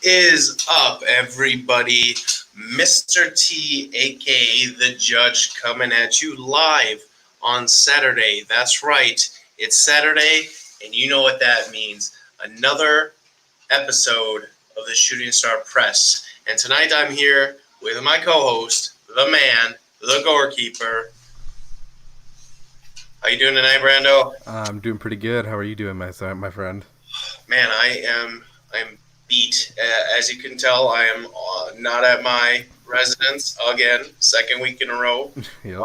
is up, everybody? Mr. T, aka The Judge, coming at you live on Saturday. That's right, it's Saturday, and you know what that means. Another episode of the Shooting Star Press. And tonight I'm here with my co-host, the man, the goalkeeper. How you doing tonight, Brando? I'm doing pretty good. How are you doing, my friend? Man, I'm beat. As you can tell, I am not at my residence again, second week in a row. Yep.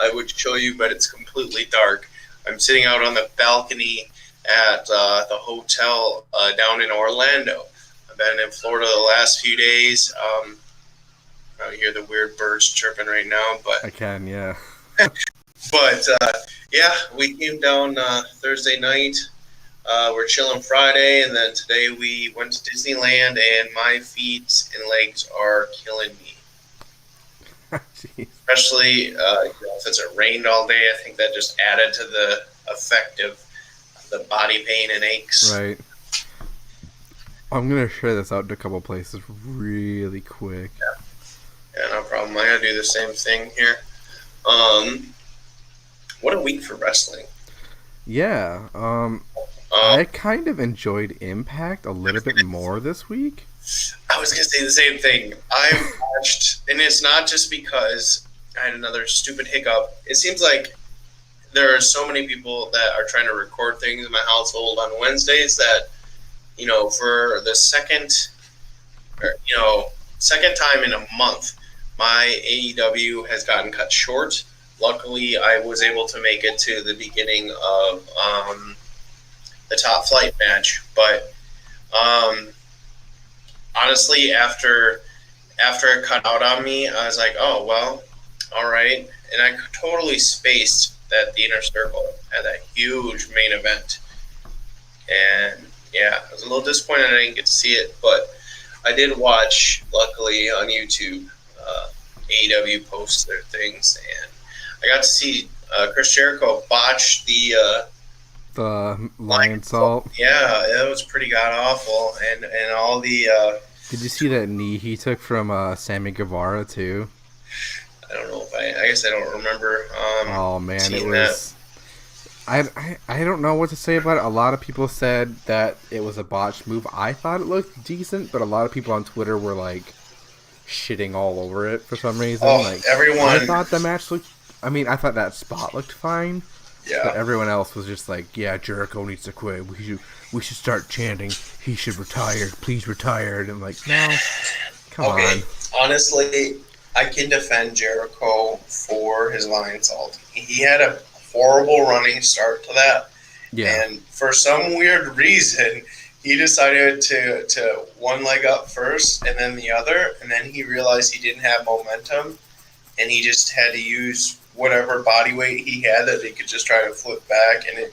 I would show you, but it's completely dark. I'm sitting out on the balcony at the hotel down in Orlando. I've been in Florida the last few days. I hear the weird birds chirping right now, but I can, yeah. But yeah, we came down Thursday night. We're chilling Friday, and then today we went to Disneyland, and my feet and legs are killing me. Especially since it rained all day, I think that just added to the effect of the body pain and aches. Right. I'm going to share this out to a couple places really quick. Yeah, no problem. I got to do the same thing here. What a week for wrestling. Yeah. I kind of enjoyed Impact a little bit more this week. I was going to say the same thing. I watched, and it's not just because I had another stupid hiccup. It seems like there are so many people that are trying to record things in my household on Wednesdays that, you know, for the second time in a month, my AEW has gotten cut short. Luckily, I was able to make it to the beginning of the top flight match, but honestly, after it cut out on me, I was like, oh, well, all right. And I totally spaced that the Inner Circle had that huge main event. And yeah, I was a little disappointed I didn't get to see it, but I did watch, luckily, on YouTube, AEW post their things, and I got to see Chris Jericho botch the lion salt. Yeah, that was pretty god awful, and all the. Did you see that knee he took from Sammy Guevara too? I don't know if I guess I don't remember. Oh man, it was. I don't know what to say about it. A lot of people said that it was a botched move. I thought it looked decent, but a lot of people on Twitter were like shitting all over it for some reason. Oh, like everyone. I thought the match looked. I mean, I thought that spot looked fine. Yeah. But everyone else was just like, yeah, Jericho needs to quit. We should start chanting, he should retire. Please retire. And I'm like, no, come on. Honestly, I can defend Jericho for his lion salt. He had a horrible running start to that. Yeah. And for some weird reason, he decided to one leg up first and then the other. And then he realized he didn't have momentum. And he just had to use whatever body weight he had that he could just try to flip back. And it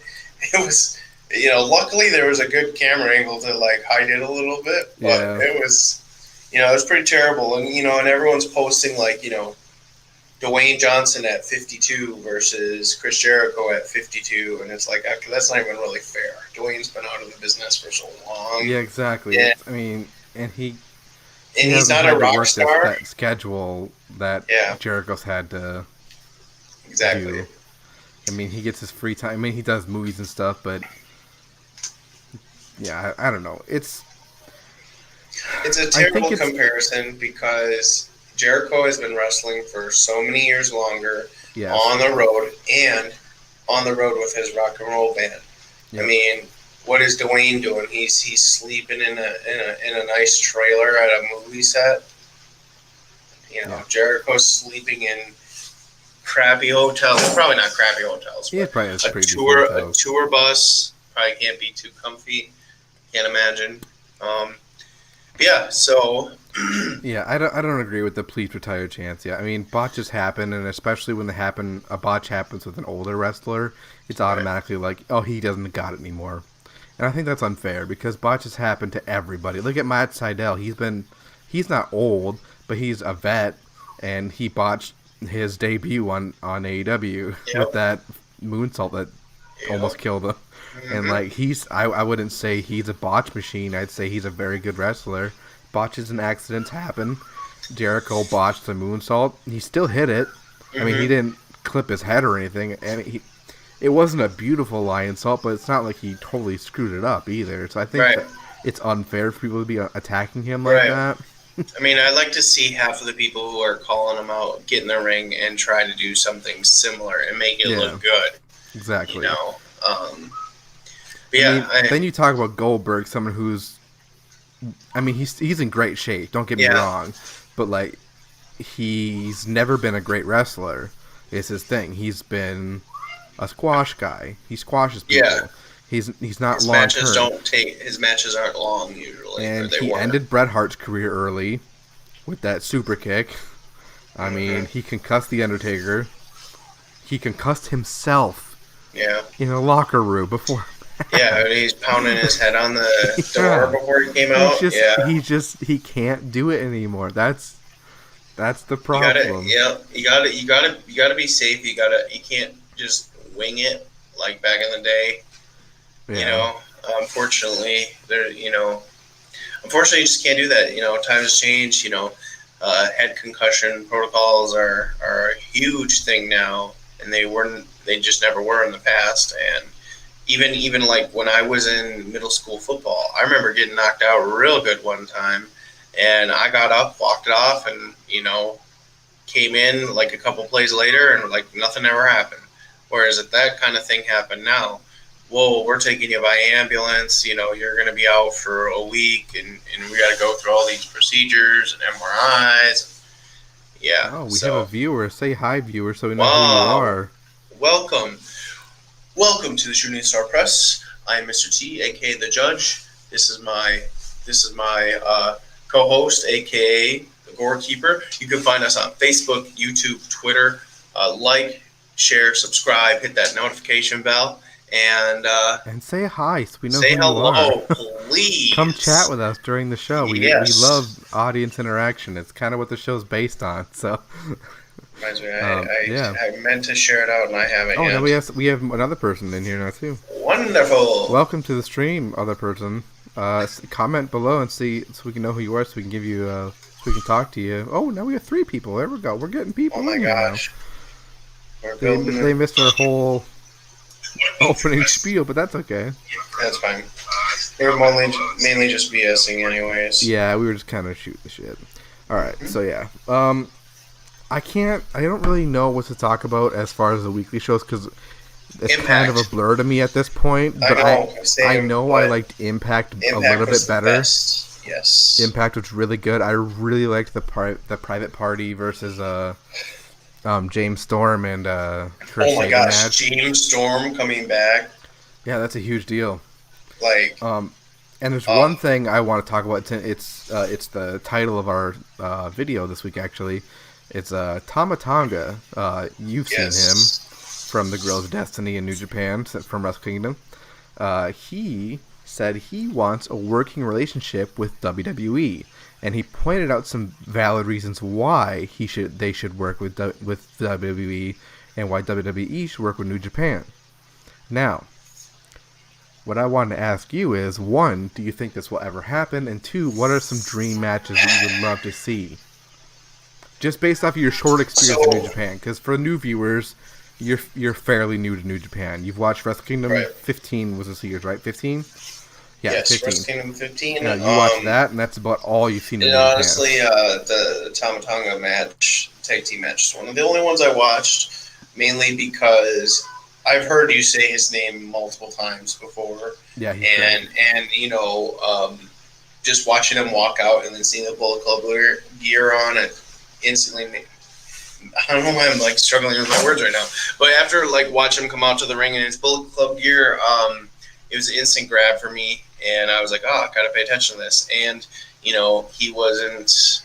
was, luckily there was a good camera angle to like hide it a little bit, but it was, it was pretty terrible. And, and everyone's posting like, Dwayne Johnson at 52 versus Chris Jericho at 52. And it's like, actually, that's not even really fair. Dwayne's been out of the business for so long. Yeah, exactly. Yeah. I mean, and he's not a rock star. That schedule that Jericho's had to exactly. do. I mean, he gets his free time. I mean, he does movies and stuff, but yeah, I don't know. It's a terrible comparison because Jericho has been wrestling for so many years longer on the road and on the road with his rock and roll band. Yep. I mean, what is Dwayne doing? He's sleeping in a nice trailer at a movie set. Jericho's sleeping in crappy hotels. Probably not crappy hotels. Yeah, probably has pretty a tour bus. Probably can't be too comfy. Can't imagine. Yeah. So. Yeah, I don't agree with the please retire chance. Yeah, I mean botches happen, and especially when a botch happens with an older wrestler, it's automatically like, oh, he doesn't got it anymore. And I think that's unfair because botches happen to everybody. Look at Matt Sydal. He's not old, but he's a vet, and he botched his debut on AEW with that moonsault that almost killed him. And like I wouldn't say he's a botch machine. I'd say he's a very good wrestler. Botches and accidents happen. Jericho botched the moonsault. He still hit it. I mean, he didn't clip his head or anything, and it wasn't a beautiful lion salt, but it's not like he totally screwed it up either. So I think that it's unfair for people to be attacking him like that. I mean, I like to see half of the people who are calling him out get in the ring and try to do something similar and make it look good. Exactly. You know? But yeah. Then you talk about Goldberg, someone who's, I mean, he's in great shape. Don't get me wrong, but like, he's never been a great wrestler. It's his thing. He's been a squash guy. He squashes people. Yeah. He's not long term. His matches aren't long usually. And he ended Bret Hart's career early with that super kick. I mean, he concussed the Undertaker. He concussed himself. Yeah. In a locker room before. Yeah, he's pounding his head on the door before he came out. He can't do it anymore. That's the problem. You gotta be safe. You can't just wing it like back in the day. Yeah. You know, unfortunately, unfortunately, you just can't do that. You know, times change. You know, head concussion protocols are a huge thing now, and they just never were in the past. And even like when I was in middle school football, I remember getting knocked out real good one time, and I got up, walked it off, and came in like a couple plays later, and like nothing ever happened. Whereas if that kind of thing happened now, whoa, we're taking you by ambulance, you're going to be out for a week, and we got to go through all these procedures and MRIs. Yeah. Oh, we have a viewer. Say hi, viewer, so we know who you are. Welcome to the Shooting Star Press. I'm Mr. T, aka the Judge. This is my co-host, aka the Gorekeeper. You can find us on Facebook, YouTube, Twitter. Like, share, subscribe, hit that notification bell. And say hi, so we know say who hello, you are. Please. Come chat with us during the show. We love audience interaction. It's kind of what the show's based on. So, I meant to share it out, and I haven't yet. No, we have another person in here now too. Wonderful. Welcome to the stream, other person. Comment below and see, so we can know who you are, so we can give you, so we can talk to you. Oh, now we have 3 people. There we go. We're getting people. Oh my gosh. They missed our whole opening spiel, but that's okay. That's fine. They were mainly just BSing anyways. Yeah, we were just kind of shooting the shit. Alright, so yeah. I don't really know what to talk about as far as the weekly shows, because it's Impact. kind of a blur to me at this point. But I know I liked Impact a little bit better. Yes. Impact was really good. I really liked the Private Party versus James Storm and Kurt Oh my Sagan gosh, match. James Storm coming back. Yeah, that's a huge deal. Like, and there's one thing I want to talk about. It's the title of our video this week. Actually, it's Tama Tonga. You've seen him from the Girls of Destiny in New Japan from Wrestle Kingdom. He said he wants a working relationship with WWE. And he pointed out some valid reasons why they should work with WWE and why WWE should work with New Japan. Now, what I wanted to ask you is, 1, do you think this will ever happen? And 2, what are some dream matches that you would love to see? Just based off of your short experience in New Japan. Because for new viewers, you're fairly new to New Japan. You've watched Wrestle Kingdom 15 was this year's, right? 15? Yeah, yes, 15. Wrestle Kingdom 15. Yeah, you watched that, and that's about all you've seen in Japan. Honestly, the Tama Tonga match, tag team match, is one of the only ones I watched, mainly because I've heard you say his name multiple times before. Yeah, and just watching him walk out and then seeing the Bullet Club gear on it instantly I don't know why I'm like struggling with my words right now. But after like watching him come out to the ring in his Bullet Club gear, it was an instant grab for me, and I was like, oh, I gotta pay attention to this. And he wasn't.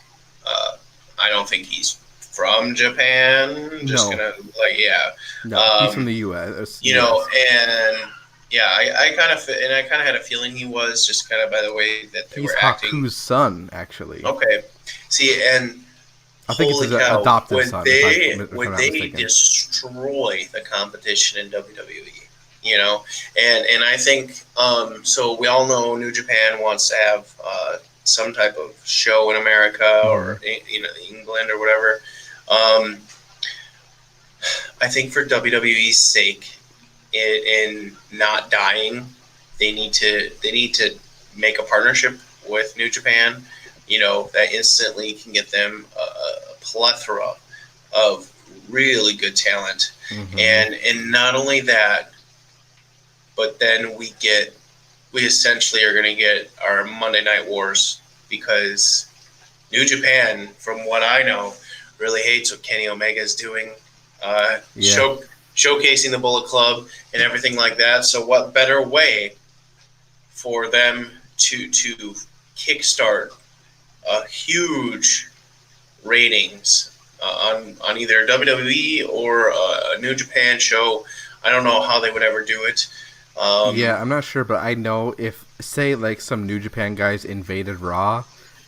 I don't think he's from Japan. Just gonna No, he's from the U.S. And yeah, I kind of had a feeling he was just kind of by the way that they were acting. He's Haku's son, actually. Okay, see, and I think it's his adopted son. When they destroy the competition in WWE, And I think so. We all know New Japan wants to have some type of show in America or England or whatever. I think for WWE's sake, in not dying, they need to make a partnership with New Japan. That instantly can get them a plethora of really good talent, and not only that, but then we essentially are going to get our Monday Night Wars, because New Japan, from what I know, really hates what Kenny Omega is doing, showcasing the Bullet Club and everything like that. So what better way for them to kickstart a huge ratings on either WWE or a New Japan show? I don't know how they would ever do it. I'm not sure, but I know if, say, like some New Japan guys invaded Raw,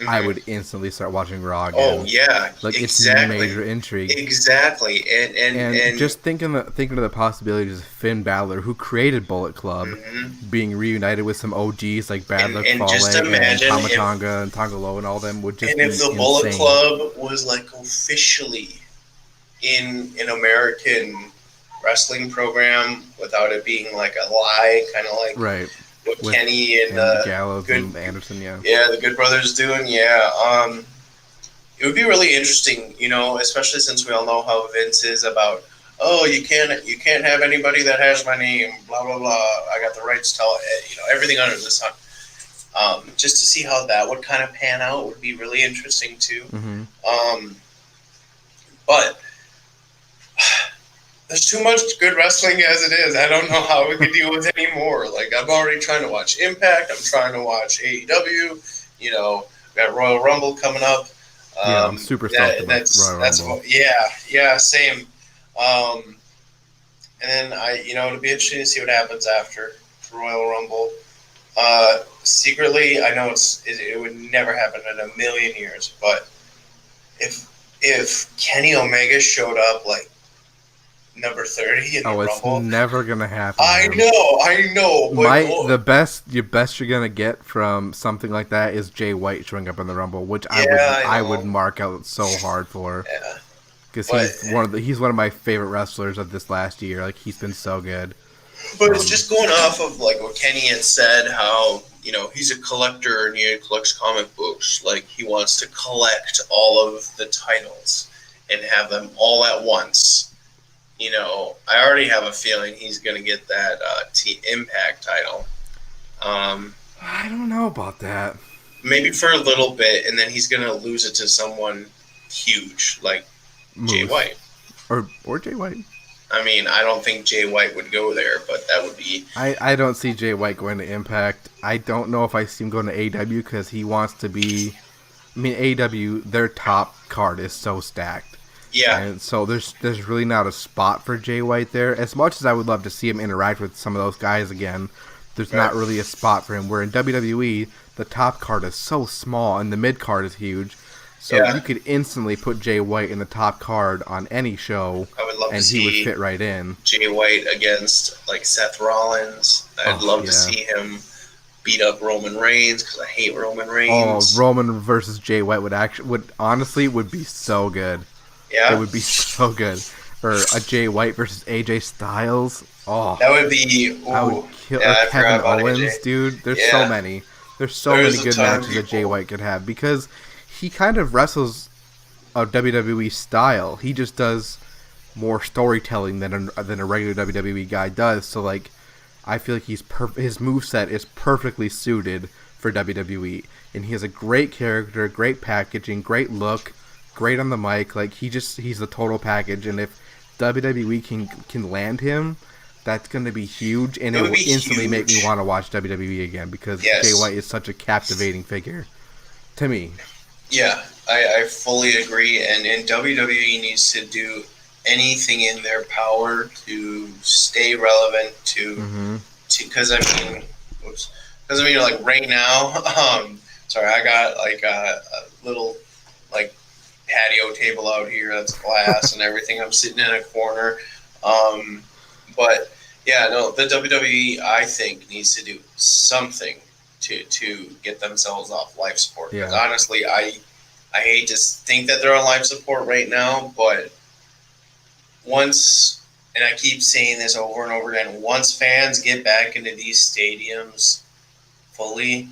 I would instantly start watching Raw again. Oh yeah, like exactly. It's major intrigue. Exactly, and just thinking of the possibilities of Finn Balor, who created Bullet Club, being reunited with some OGs like Bad Luck Fale and Tama Tonga and Tonga Loa and all them would just. And if the Bullet Club was like officially in an American wrestling program without it being like a lie, kind of like what with Kenny and Gallows and Anderson, the Good Brothers doing, it would be really interesting, especially since we all know how Vince is about, you can't have anybody that has my name, blah blah blah. I got the rights to everything under the sun. Just to see how that would kind of pan out would be really interesting too. But there's too much good wrestling as it is. I don't know how we could deal with any more. Like, I'm already trying to watch Impact. I'm trying to watch AEW. We got Royal Rumble coming up. I'm super stoked about Royal Rumble. Same. And then it'll be interesting to see what happens after the Royal Rumble. Secretly, I know it would never happen in a million years, but if Kenny Omega showed up like number 30 in the Rumble. It's never gonna happen. I know. But the best you're gonna get from something like that is Jay White showing up in the Rumble, which I would mark out so hard for. Yeah, because he's one of my favorite wrestlers of this last year. Like, he's been so good. But it's just going off of like what Kenny had said, how he's a collector and he collects comic books. Like, he wants to collect all of the titles and have them all at once. I already have a feeling he's going to get that Impact title. I don't know about that. Maybe for a little bit, and then he's going to lose it to someone huge, like Jay White. Or Jay White. I mean, I don't think Jay White would go there, but that would be... I don't see Jay White going to Impact. I don't know if I see him going to AEW because he wants to be... I mean, AEW, their top card is so stacked. Yeah. And so there's really not a spot for Jay White there. As much as I would love to see him interact with some of those guys again, there's not really a spot for him. Where in WWE, the top card is so small and the mid card is huge. So you could instantly put Jay White in the top card on any show, I would love and he would fit right in. Jay White against like Seth Rollins. I'd love to see him beat up Roman Reigns because I hate Roman Reigns. Roman versus Jay White would honestly be so good. Yeah, it would be so good. Or a Jay White versus AJ Styles. Oh, that would be. I would kill Kevin Owens, dude. There's so many. There's many good matches that Jay White could have because he kind of wrestles a WWE style. He just does more storytelling than a regular WWE guy does. So like, I feel like his moveset is perfectly suited for WWE, and he has a great character, great packaging, great look. Great on the mic, like he's the total package, and if WWE can land him, that's going to be huge, and it will instantly make me want to watch WWE again because Jay White is such a captivating figure to me. Yeah, I fully agree, and WWE needs to do anything in their power to stay relevant because like right now, sorry, I got like a little like patio table out here that's glass and everything. I'm sitting in a corner, but Yeah, no, the WWE, I think, needs to do something to get themselves off life support. Because Yeah. honestly, I hate to think that they're on life support right now, but once, and I keep saying this over and over again, once fans get back into these stadiums fully,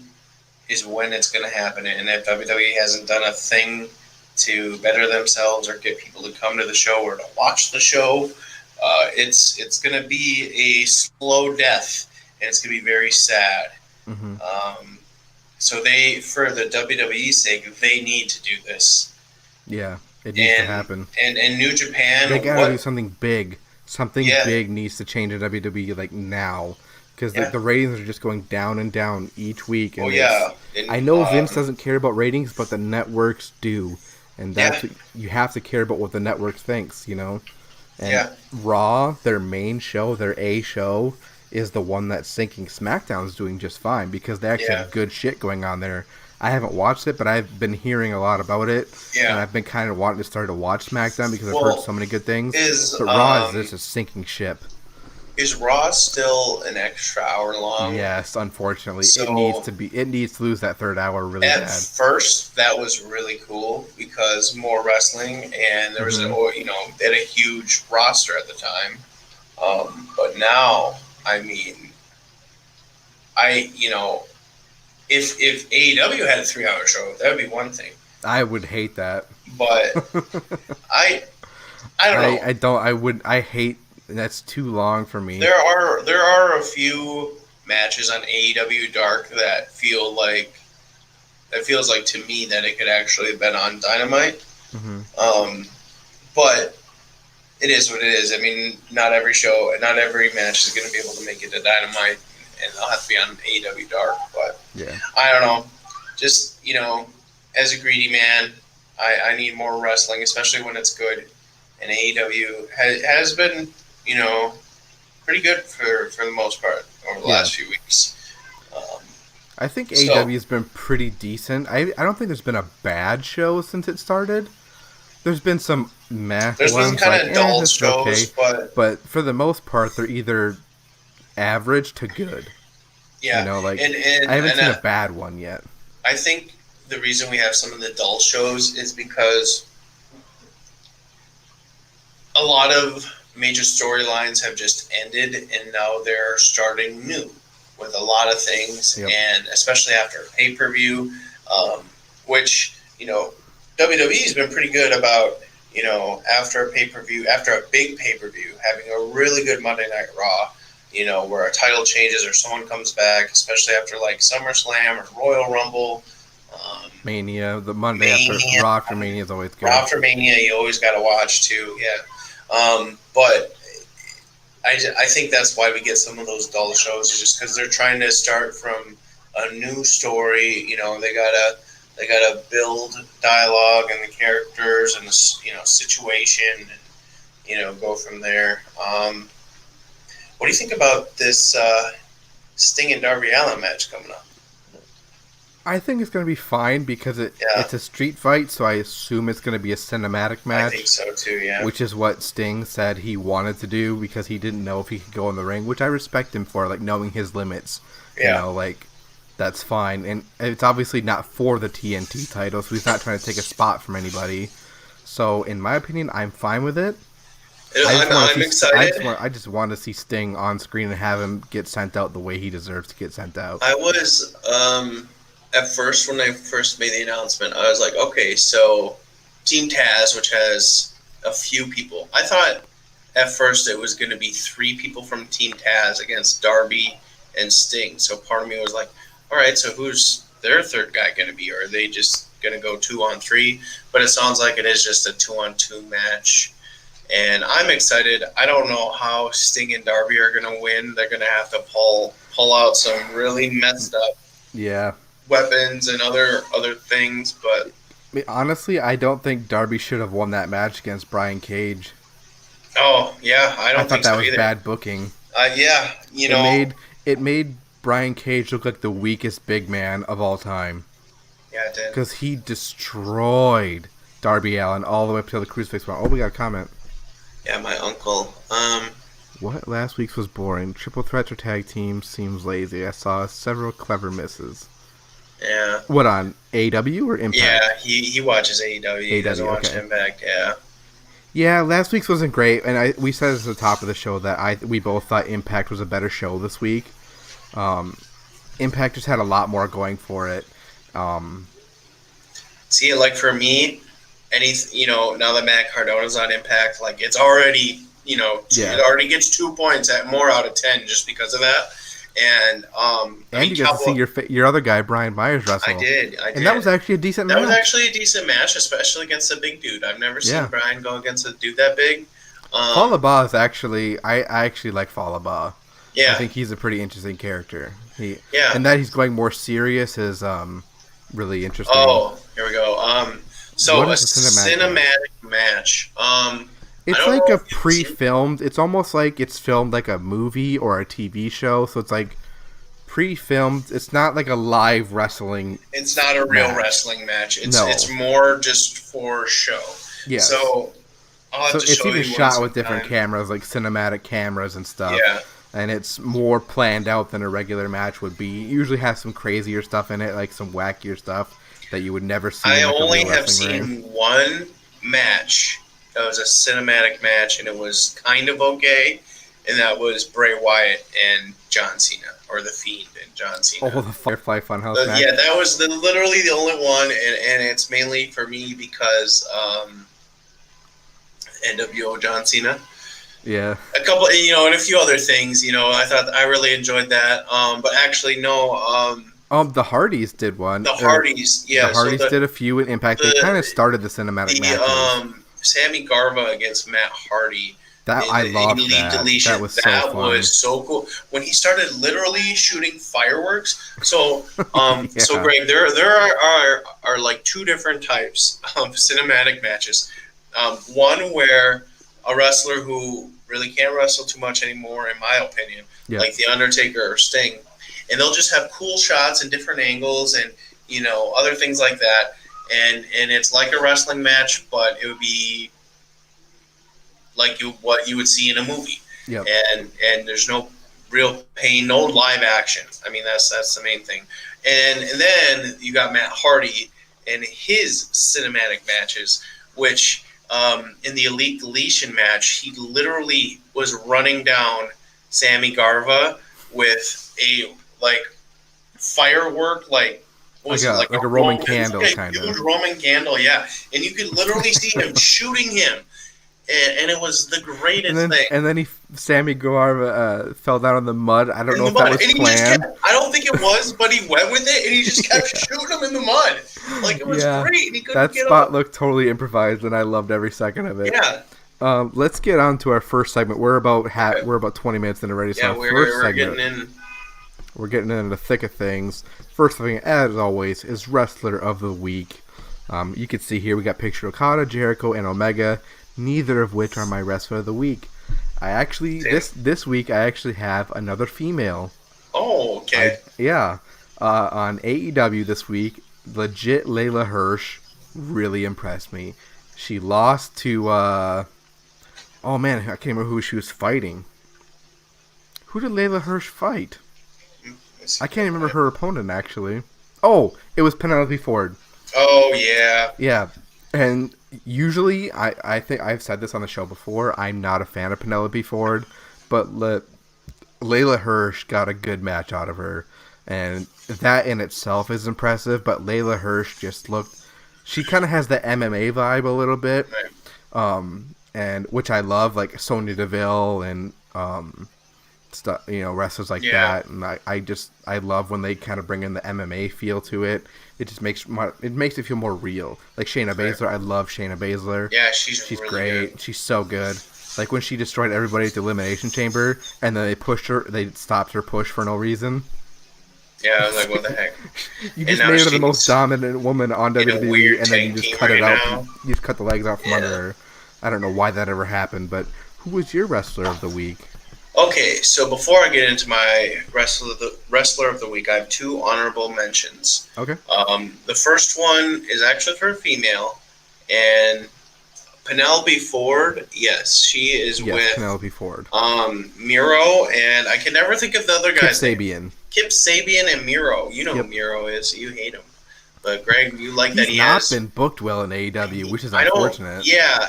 is when it's going to happen. And if WWE hasn't done a thing to better themselves or get people to come to the show or to watch the show, it's going to be a slow death, and it's going to be very sad. Mm-hmm. So they, for the WWE's sake, they need to do this. Yeah, it needs to And happen. and New They Japan, gotta do what? something big. Something Yeah, big needs to change in WWE like now, because yeah. the ratings are just going down and down each week, Oh and yeah, it's. and I know Vince doesn't care about ratings, but the networks do, and yeah, you have to care about what the network thinks, you know. And yeah, Raw, their main show, their A show, is the one that's sinking. SmackDown's doing just fine because they actually yeah, have good shit going on there. I haven't watched it, but I've been hearing a lot about it, and yeah. I've been kind of wanting to start to watch SmackDown because I've heard Well, so many good things. is But Raw is just a sinking ship. is Raw still an extra hour long? Yes, unfortunately, it needs So to be. It needs to lose that third hour really at bad. first, that was really cool because more wrestling, and there was Mm-hmm. they had a huge roster at the time. But now, I mean, if AEW had a 3 hour show, that would be one thing. I would hate that. But I I don't know. I don't. I would. I hate. That's too long for me. There are a few matches on AEW Dark that feels like to me that it could actually have been on Dynamite. Mm-hmm. But it is what it is. I mean, not every show, not every match is going to be able to make it to Dynamite, and they'll have to be on AEW Dark. But Yeah. I don't know. Just as a greedy man, I need more wrestling, especially when it's good. And AEW has been, pretty good for the most part over the Yeah. last few weeks. I think So AEW has been pretty decent. I don't think there's been a bad show since it started. There's been some meh there's been ones kind like, of dull this is okay. shows, but But for the most part, they're either average to good. You yeah, know, like, and I haven't and seen a bad one yet. I think the reason we have some of the dull shows is because a lot of major storylines have just ended, and now they're starting new with a lot of things, Yep. and especially after a pay-per-view, which WWE's been pretty good about after a pay-per-view, after a big pay-per-view, having a really good Monday Night Raw, where a title changes or someone comes back, especially after like SummerSlam or Royal Rumble. Mania, the Monday Mania, Raw after Mania is always good. Raw after Mania, you always got to watch too. Yeah, but I think that's why we get some of those dull shows, is just because they're trying to start from a new story. They gotta build dialogue and the characters and the situation, and go from there. What do you think about this Sting and Darby Allin match coming up? I think it's going to be fine because Yeah, it's a street fight, so I assume it's going to be a cinematic I think match, so too. Yeah, which is what Sting said he wanted to do because he didn't know if he could go in the ring, which I respect him for, like, knowing his limits. yeah. Like, that's fine. And it's obviously not for the TNT title, so he's not trying to take a spot from anybody. So, in my opinion, I'm fine with it. I'm excited. I just want to see Sting on screen and have him get sent out the way he deserves to get sent out. I was at first, when I first made the announcement, I was like, okay, so Team Taz, which has a few people. I thought at first it was going to be 3 people from Team Taz against Darby and Sting. So part of me was like, all right, so who's their third guy going to be? Or are they just going to go 2-on-3? But it sounds like it is just a 2-on-2 match. And I'm excited. I don't know how Sting and Darby are going to win. They're going to have to pull out some really messed up Yeah. weapons and other things, but I mean, honestly, I don't think Darby should have won that match against Brian Cage. oh yeah, I I don't thought think that so was either. bad booking. Yeah, It made Brian Cage look like the weakest big man of all time yeah, it did. because he destroyed Darby Allin all the way up to the crucifix. Oh, we got a comment. Yeah, my uncle. What last week's was boring? Triple threats or tag teams seems lazy. I saw several clever misses. Yeah. What on AEW or Impact? Yeah, he watches AEW. He doesn't watch okay. Impact. Yeah. Yeah, last week's wasn't great, and we said at the top of the show that we both thought Impact was a better show this week. Impact just had a lot more going for it. See, like for me, now that Matt Cardona's on Impact, like it's already, it already gets 2 points at more out of 10 just because of that. And you got to see your other guy, Brian Myers, wrestle. I did. And that was actually a decent match. That was actually a decent match, especially against a big dude. I've never seen Brian go against a dude that big. Falaba is actually, I actually like Falaba. Yeah. I think he's a pretty interesting character. And that he's going more serious is really interesting. Oh, here we go. So a cinematic match. It's like a pre-filmed. It's almost like it's filmed like a movie or a TV show. So it's like pre-filmed. It's not like a live wrestling. It's not a real wrestling match. It's more just for show. Yeah. So it's even shot with different cameras, like cinematic cameras and stuff. Yeah. And it's more planned out than a regular match would be. It usually has some crazier stuff in it, like some wackier stuff that you would never see. I only have seen one match. It was a cinematic match, and it was kind of okay. And that was Bray Wyatt and John Cena, or The Fiend and John Cena. Oh, the Firefly Funhouse match. Yeah, that was literally the only one, and it's mainly for me because NWO John Cena. Yeah. A couple, and a few other things. I thought I really enjoyed that. But actually, no. The Hardys did one. The Hardys, yeah. The Hardys did a few in Impact. They kind of started the cinematic matches. Sammy Garva against Matt Hardy. I loved that. Deletion. That was so fun. That was so cool. When he started literally shooting fireworks. So, so Greg, there are like two different types of cinematic matches. One where a wrestler who really can't wrestle too much anymore, in my opinion, like The Undertaker or Sting, and they'll just have cool shots and different angles and other things like that, and it's like a wrestling match, but it would be like what you would see in a movie. Yep. And there's no real pain, no live action. I mean, that's the main thing. And then you got Matt Hardy and his cinematic matches, which in the Elite Deletion match, he literally was running down Sammy Garva with a firework, like a Roman candle, kind of huge Roman candle, yeah. And you could literally see him shooting him, and it was the greatest thing. And then Sammy Garva fell down in the mud. I don't know if that was planned. I don't think it was, but he went with it, and he just kept shooting him in the mud. Like, it was great. And he couldn't that spot looked totally improvised, and I loved every second of it. Yeah. Let's get on to our first segment. We're about 20 minutes in already. So we're getting in. We're getting into the thick of things. First thing, as always, is Wrestler of the Week. You can see here we got picture Okada, Jericho, and Omega, neither of which are my Wrestler of the Week. I actually, this week, I actually have another female. Oh, okay. On AEW this week, legit Layla Hirsch really impressed me. She lost to, oh man, I can't remember who she was fighting. Who did Layla Hirsch fight? I can't remember her opponent, actually. Oh, it was Penelope Ford. Oh, yeah. Yeah. And usually, I think I've said this on the show before, I'm not a fan of Penelope Ford, but Layla Hirsch got a good match out of her. And that in itself is impressive, but Layla Hirsch just looked... She kind of has the MMA vibe a little bit, and which I love, like Sonya Deville and... stuff, wrestlers like that, and I love when they kind of bring in the MMA feel to it. It just makes it feel more real. Like Shayna Baszler, I love Shayna Baszler. Yeah, she's really great. Good. She's so good. Like when she destroyed everybody at the Elimination Chamber, and then they stopped her push for no reason. Yeah, I was like, what the heck? You just made her the most dominant woman on WWE, and then you just cut it out. You just cut the legs out from under her. I don't know why that ever happened, but who was your Wrestler of the Week? Okay, so before I get into my Wrestler of the Week, I have two honorable mentions. Okay. The first one is actually for a female, and Penelope Ford, yes, she is with Penelope Ford. Miro, and I can never think of the other guy's Kip name. Sabian. Kip Sabian and Miro. You know who Miro is. You hate him. But Greg, you like that he has... He's not been booked well in AEW, which is I unfortunate. Yeah.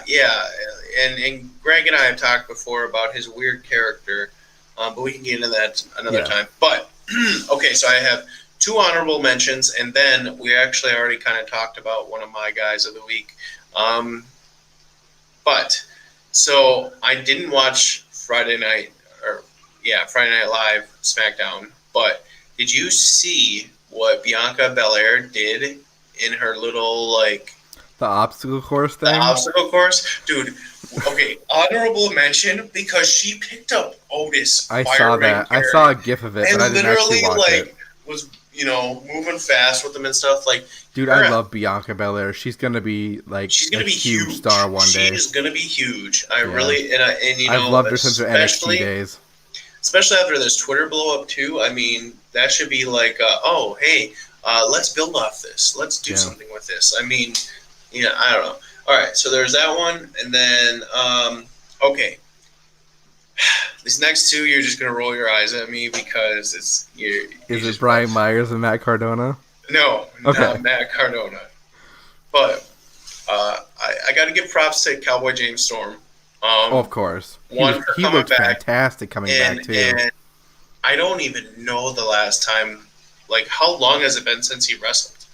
And Greg and I have talked before about his weird character, but we can get into that another time. But, okay, so I have 2 honorable mentions, and then we actually already kind of talked about one of my guys of the week. But, so I didn't watch Friday Night Live SmackDown, but did you see what Bianca Belair did in her little, like... The obstacle course thing? The obstacle course? Dude, okay, honorable mention, because she picked up Otis. I saw that. I saw a gif of it, but I didn't actually watch it. Was, moving fast with them and stuff. Like, dude, I love Bianca Belair. She's gonna be like a huge star one day. She is gonna be huge. I really I've loved her since her NXT days. Especially after this Twitter blow up too. I mean, that should be like, let's build off this. Let's do something with this. I mean, I don't know. All right, so there's that one, and then okay. These next 2, you're just gonna roll your eyes at me because Is it Brian Myers and Matt Cardona? No, not Matt Cardona. But I got to give props to Cowboy James Storm. Of course. He looked fantastic coming back too. And I don't even know the last time. Like, how long has it been since he wrestled?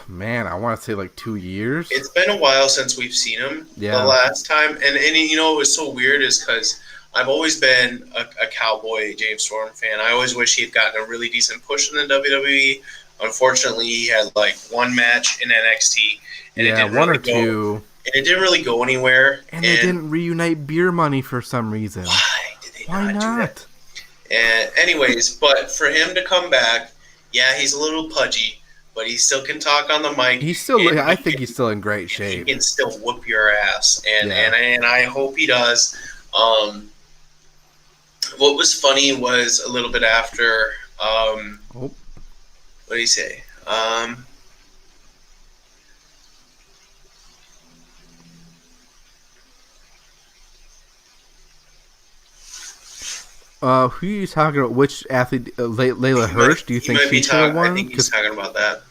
Man, I want to say like 2 years. It's been a while since we've seen him the last time. And what was so weird is because I've always been a Cowboy James Storm fan. I always wish he had gotten a really decent push in the WWE. Unfortunately, he had like 1 match in NXT. And it didn't 1 or 2. And it didn't really go anywhere. And they didn't reunite Beer Money for some reason. Why did they not do that? And anyways, but for him to come back, he's a little pudgy. But he still can talk on the mic. I think he's still in great shape. He can still whoop your ass, and I hope he does. What was funny was a little bit after. What do you say? Who are you talking about? Which athlete? Layla Hirsch? Do you think she should have won? I think he's talking about that.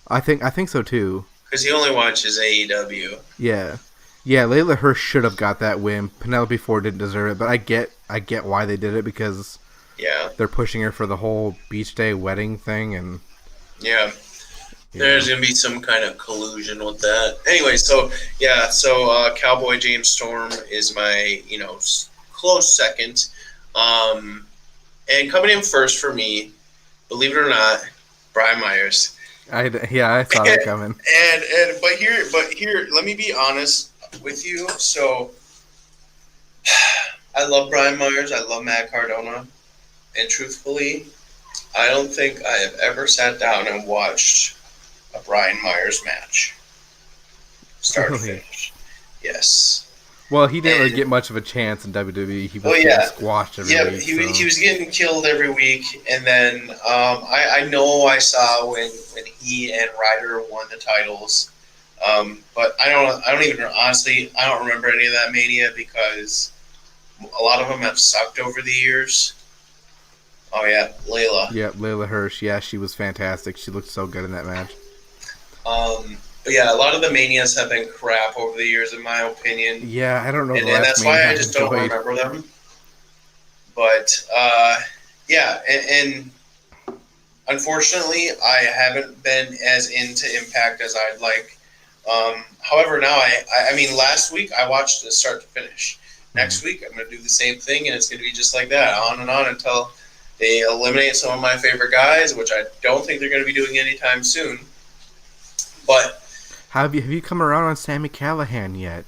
I think so too. Because he only watches AEW. Yeah. Layla Hirsch should have got that win. Penelope Ford didn't deserve it, but I get why they did it because they're pushing her for the whole beach day wedding thing, and there's gonna be some kind of collusion with that. Anyway, so Cowboy James Storm is my close second. And coming in first for me, believe it or not, Brian Myers. I saw that coming. But here, let me be honest with you. So, I love Brian Myers. I love Matt Cardona, and truthfully, I don't think I have ever sat down and watched a Brian Myers match, start to finish. Yes. Well, he didn't really get much of a chance in WWE. He was getting squashed every week. He was getting killed every week. And then I know I saw when he and Ryder won the titles. But I don't even honestly, I don't remember any of that Mania because a lot of them have sucked over the years. Oh, yeah, Layla. Yeah, Layla Hirsch. Yeah, she was fantastic. She looked so good in that match. But yeah, a lot of the Manias have been crap over the years, in my opinion. Yeah, I don't know. And that's why I just don't remember them. But, and unfortunately, I haven't been as into Impact as I'd like. However, now, I mean, last week I watched it start to finish. Next week, I'm going to do the same thing, and it's going to be just like that, on and on until they eliminate some of my favorite guys, which I don't think they're going to be doing anytime soon. But have you come around on Sami Callihan yet?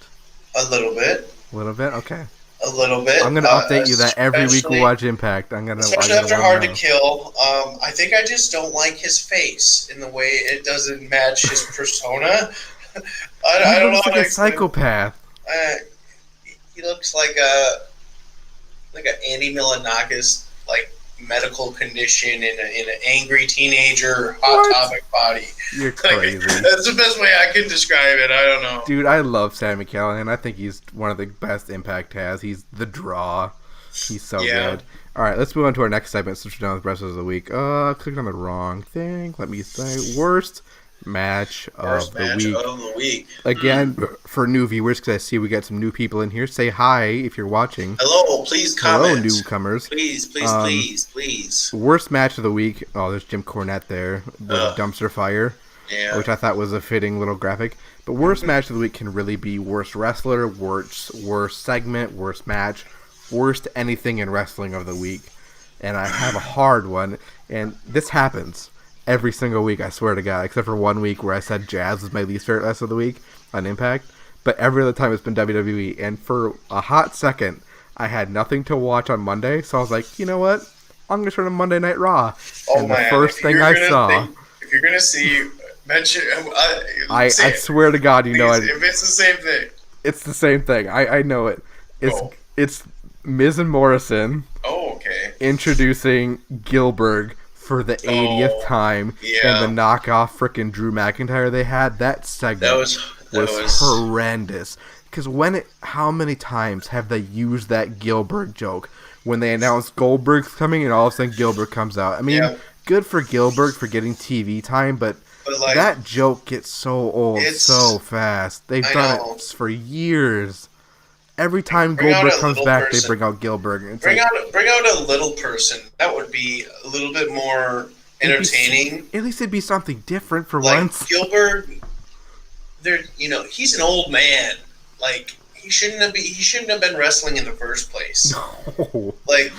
A little bit. A little bit? Okay. A little bit. I'm going to update you that every week we watch Impact. Especially after Hard to Kill. I think I just don't like his face in the way it doesn't match his persona. I don't know. He looks like a psychopath. He looks like a Andy Milonakis medical condition in an angry teenager hot topic body. You're crazy. That's the best way I can describe it. I don't know. Dude, I love Sami Callihan. I think he's one of the best Impact has. He's the draw. He's so good. All right, let's move on to our next segment since we're done with wrestlers of the week. Clicked on the wrong thing. Let me say worst match of the week. Again, for new viewers, because I see we got some new people in here. Say hi if you're watching. Hello, please comment. Hello, newcomers. Please. Worst match of the week. Oh, there's Jim Cornette there with a dumpster fire, which I thought was a fitting little graphic. But worst match of the week can really be worst wrestler, worst segment, worst match, worst anything in wrestling of the week. And I have a hard one, and this happens every single week, I swear to God, except for 1 week where I said Jazz was my least favorite wrestler of the week on Impact. But every other time it's been WWE. And for a hot second, I had nothing to watch on Monday, so I was like, you know what? I'm going to turn on Monday Night Raw. And the first thing I saw... if you're going to see... mention... I swear to God, you know it. If it's the same thing. It's the same thing. I know it. It's Miz and Morrison introducing Gilbert for the 80th time, and the knockoff frickin' Drew McIntyre they had. That segment was horrendous. Because how many times have they used that Gilbert joke? When they announced Goldberg's coming and all of a sudden Gilbert comes out. I mean, good for Gilbert for getting TV time, but like, that joke gets so old so fast. They've done it for years. Every time Goldberg comes back, they bring out Gilbert. Bring out a little person. That would be a little bit more entertaining. At least it'd be something different for like once. Gilbert, he's an old man. Like he shouldn't have been wrestling in the first place. No. Like,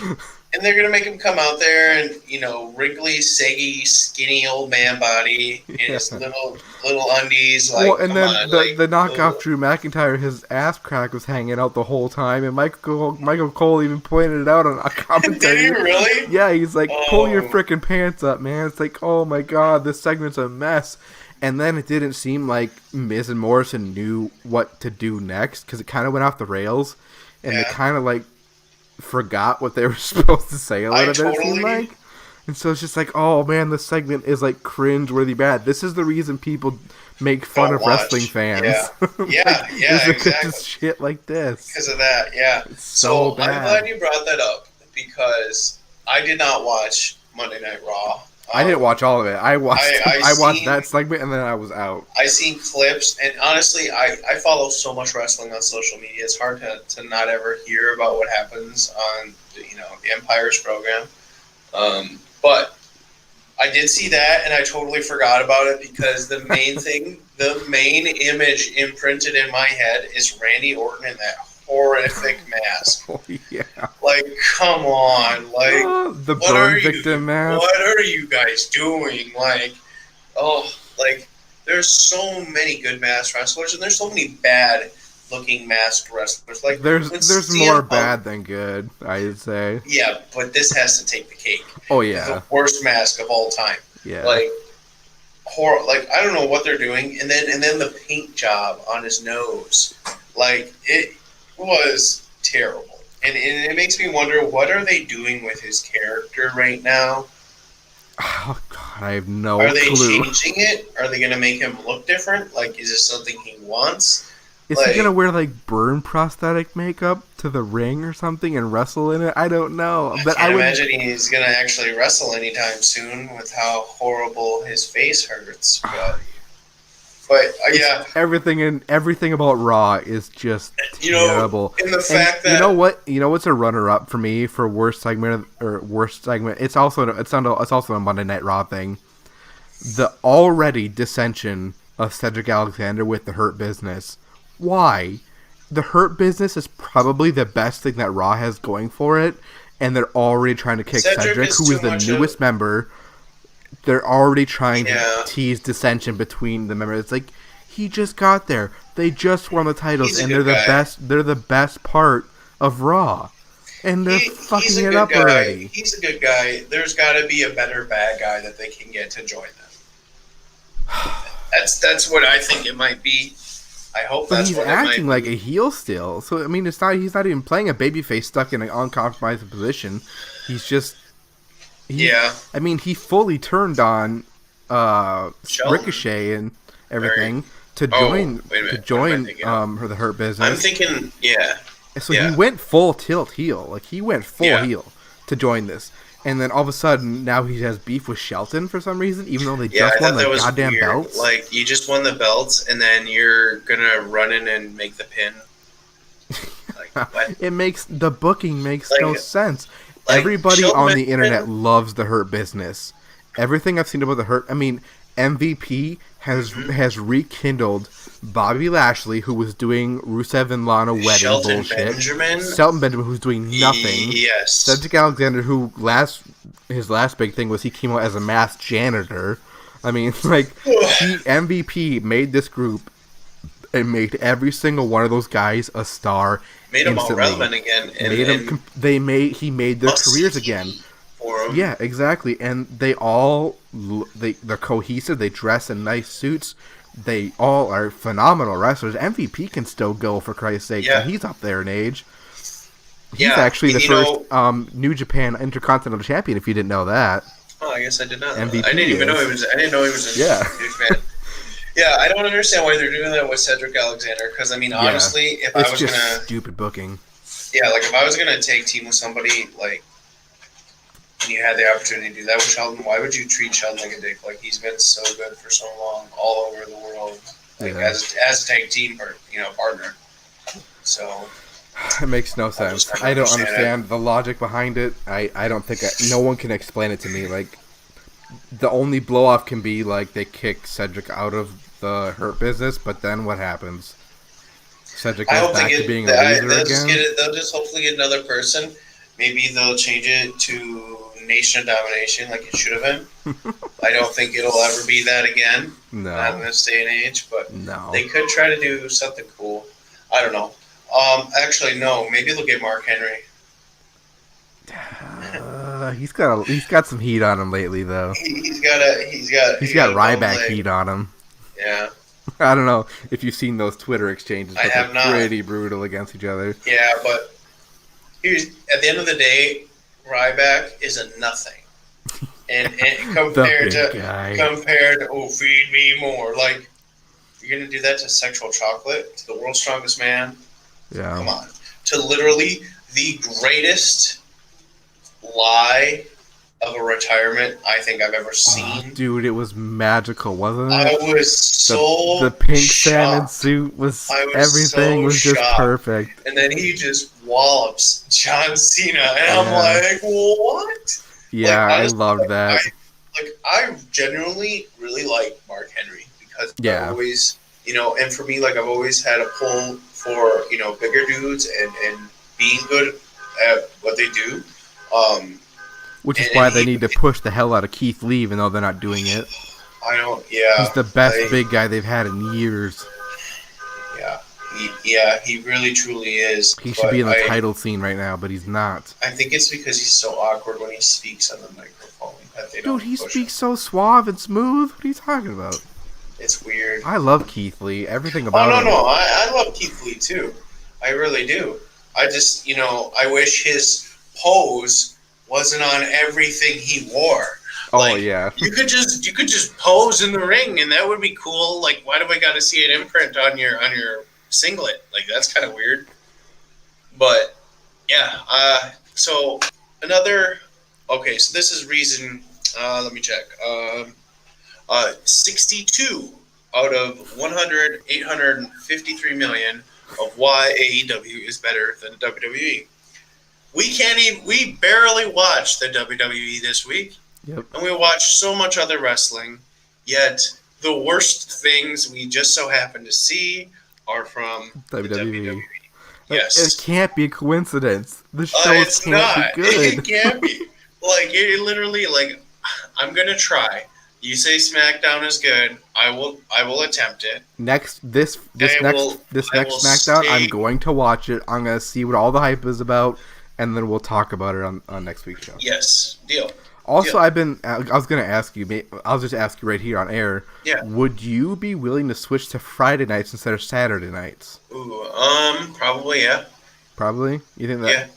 and they're gonna make him come out there and wrinkly, saggy, skinny old man body in his little undies. Like, well, and then the knockoff Drew McIntyre, his ass crack was hanging out the whole time, and Michael Cole even pointed it out on a commentary. Did he really? Yeah, he's like, pull your freaking pants up, man. It's like, oh my God, this segment's a mess. And then it didn't seem like Miz and Morrison knew what to do next, because it kind of went off the rails, and they kind of like forgot what they were supposed to say a little bit, it seemed like. And so it's just like, oh man, this segment is like cringe-worthy bad. This is the reason people make fun of wrestling fans. Exactly. Just shit like this. Because of that, It's so bad. I'm glad you brought that up, because I did not watch Monday Night Raw. I didn't watch all of it. I watched that segment and then I was out. I seen clips, and honestly, I follow so much wrestling on social media. It's hard to not ever hear about what happens on the Empire's program. But I did see that, and I totally forgot about it, because the main image imprinted in my head is Randy Orton in that horrific mask. Oh, yeah. Like, come on. Like, the burn victim mask. What are you guys doing? Like, there's so many good masked wrestlers, and there's so many bad looking masked wrestlers. Like, there's more bad than good, I'd say. Yeah, but this has to take the cake. Oh yeah. The worst mask of all time. Yeah. Like, I don't know what they're doing, and then the paint job on his nose. Like, it was terrible. And it makes me wonder, what are they doing with his character right now? Oh, God, I have no clue. Are they changing it? Are they going to make him look different? Like, is this something he wants? Is he going to wear, like, burn prosthetic makeup to the ring or something and wrestle in it? I don't know. But I imagine he's going to actually wrestle anytime soon with how horrible his face hurts. But yeah, everything about Raw is just terrible. And the fact that you know what's a runner-up for me for worst segment? It's also a Monday Night Raw thing. The already dissension of Cedric Alexander with the Hurt Business. Why? The Hurt Business is probably the best thing that Raw has going for it, and they're already trying to kick Cedric, who is the newest member. They're already trying to tease dissension between the members. It's like, he just got there. They just won the titles, and they're the best. They're the best part of Raw, and they're fucking it up already. He's a good guy. There's got to be a better bad guy that they can get to join them. That's what I think it might be. I hope that's what it might be. But he's acting like a heel still. So I mean, he's not even playing a babyface stuck in an uncompromising position. He's just I mean, he fully turned on Sheldon. Ricochet and everything Right. to Oh, join wait a minute. What am I thinking of? the Hurt I'm Business. thinking, yeah. So he Yeah. went full tilt heel, like he went full Yeah. heel to join this, and then all of a sudden now he has beef with Shelton for some reason, even though they Yeah, just I won thought the that was goddamn weird. belts. Like, you just won the belts, and then you're gonna run in and make the pin. Like, what? The booking makes no Like, sense. like Everybody Shelton on the internet Benjamin. loves the Hurt Business. Everything I've seen about the Hurt, I mean, MVP has rekindled Bobby Lashley, who was doing Rusev and Lana wedding Shelton bullshit. Benjamin. Shelton Benjamin, who's doing nothing. Yes. Cedric Alexander, who his last big thing was he came out as a masked janitor. I mean, like MVP made this group and made every single one of those guys a star. Made them all instantly. relevant again. And, He made their careers again. For them. Yeah, exactly. And they're cohesive. They dress in nice suits. They all are phenomenal wrestlers. MVP can still go, for Christ's sake. Yeah. And he's up there in age. He's Yeah, actually the and first New Japan Intercontinental Champion. If you didn't know that. Oh, I guess I did not. MVP I didn't even know he was. I didn't know he was a New Japan. Yeah, I don't understand why they're doing that with Cedric Alexander. Because I mean, honestly, if I was gonna stupid booking. Yeah, like if I was gonna take team with somebody, like, and you had the opportunity to do that with Sheldon, why would you treat Sheldon like a dick? Like, he's been so good for so long, all over the world, like as a tag team or partner. So it makes no sense. I don't understand the logic behind it. I don't think no one can explain it to me. Like, the only blow off can be like they kick Cedric out of the Hurt Business, but then what happens? Cedric goes back to being a loser again. They'll just hopefully get another person. Maybe they'll change it to Nation of Domination like it should have been. I don't think it'll ever be that again. No. Not in this day and age, but no. They could try to do something cool. I don't know. Actually, no. Maybe they'll get Mark Henry. He's got some heat on him lately, though. He's got Ryback heat on him. Yeah. I don't know if you've seen those Twitter exchanges, but they're pretty brutal against each other. Yeah, but at the end of the day, Ryback is a nothing, and compared to feed me more. Like, you're gonna do that to Sexual Chocolate, to the world's strongest man. Yeah. Come on, to literally the greatest lie of a retirement I think I've ever seen. Dude, it was magical, wasn't it? I was so the pink shocked. salmon suit was everything was just perfect. And then he just wallops John Cena, and I'm like, what? Yeah, I loved that. I genuinely really like Mark Henry because I've always, and for me, like, I've always had a pull for bigger dudes and being good at what they do. Which is why they need to push the hell out of Keith Lee, even though they're not doing it. I don't. Yeah, he's the best big guy they've had in years. Yeah, he really truly is. He should be in the title scene right now, but he's not. I think it's because he's so awkward when he speaks on the microphone. Dude, he speaks so suave and smooth. What are you talking about? It's weird. I love Keith Lee. Everything about him. No. I love Keith Lee too. I really do. I just, I wish his pose wasn't on everything he wore. Oh, yeah. You could just pose in the ring, and that would be cool. Like, why do I got to see an imprint on your singlet? Like, that's kind of weird. But yeah. So this is reason. Let me check. 62 out of 853 million of why AEW is better than WWE. We barely watched the WWE this week. Yep. And we watched so much other wrestling, yet the worst things we just so happen to see are from WWE. Yes. It can't be a coincidence. The show can't be good. It can't be. Like, it literally, like, I'm going to try. You say SmackDown is good. I will attempt it. Next SmackDown, I'm going to watch it. I'm going to see what all the hype is about, and then we'll talk about it on next week's show. Yes. Deal. Also, I was going to ask you, I'll just ask you right here on air. Yeah. Would you be willing to switch to Friday nights instead of Saturday nights? Ooh, probably, yeah. Probably? You think that?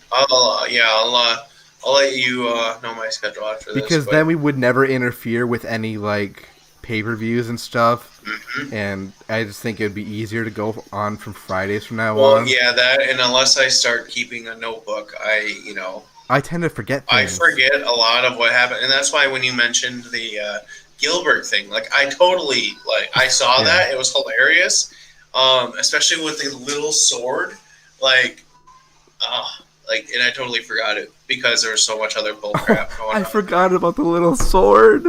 Yeah. I'll let you know my schedule after this. Because But then we would never interfere with any like pay-per-views and stuff. mhm. And I just think it would be easier to go on from Fridays from now Well, on. yeah, that, and unless I start keeping a notebook, I tend to forget I things. forget a lot of what happened, and that's why when you mentioned the Gilbert thing, like I totally I saw Yeah. that, it was hilarious, especially with the little sword, like uh, and I totally forgot it because there was so much other bullcrap going I on. forgot about the little sword.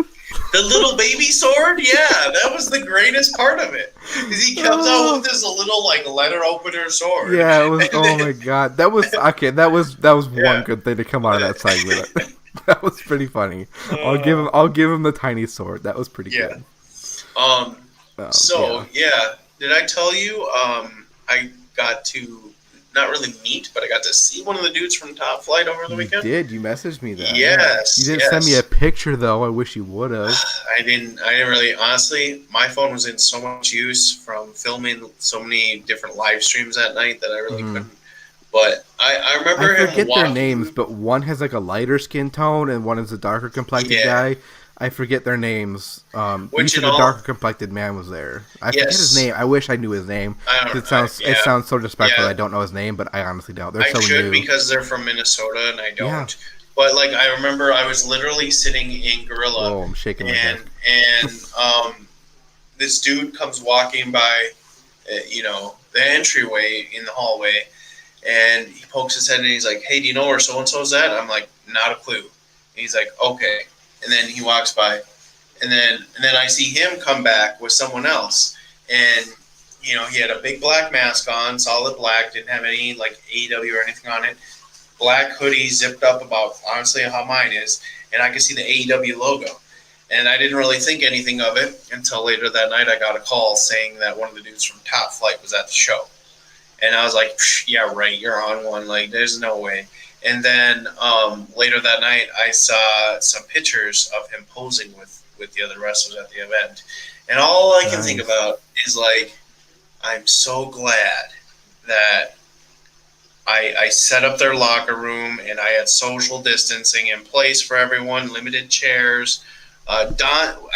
The little baby sword, yeah, that was the greatest part of it. Is he comes out with this little letter opener sword, Yeah, it was. and Oh then, my god, that was okay. That was one yeah. good thing to come out of that segment. That was pretty funny. I'll give him the tiny sword. That was pretty Yeah. good. Um. Yeah. So yeah, did I tell you? I got to not really meet, but I got to see one of the dudes from Top Flight over the You weekend. did. You messaged me that. Yeah. You Yes, didn't send me a yes. picture though. I wish you would have. I didn't really. Honestly, my phone was in so much use from filming so many different live streams that night that I really Hmm. couldn't. But I I remember him forget their names, walking. but one has like a lighter skin tone and one is a darker complected Yeah. guy. I forget their names. You Which said in the darker all, complected man was there. I forget his yes. name. I wish I knew his name. I 'Cause don't. it sounds it Yeah. sounds so disrespectful that Yeah. I don't know his name, but I honestly don't. They're I so should new. because they're from Minnesota and I Yeah. don't. But I remember I was literally sitting in Gorilla, Whoa, I'm shaking my and desk. this dude comes walking by, the entryway in the hallway, and he pokes his head and he's like, "Hey, do you know where so and so's at?" I'm like, "Not a clue." And he's like, "Okay," and then he walks by, and then I see him come back with someone else, and he had a big black mask on, solid black, didn't have any AEW or anything on it, black hoodie zipped up about honestly how mine is, and I could see the AEW logo. And I didn't really think anything of it until later that night. I got a call saying that one of the dudes from Top Flight was at the show, and I was like, "Yeah, right, you're on one. Like, there's no way." And then later that night, I saw some pictures of him posing with the other wrestlers at the event, and all I can think Nice. about is I'm so glad that I set up their locker room and I had social distancing in place for everyone, limited chairs. I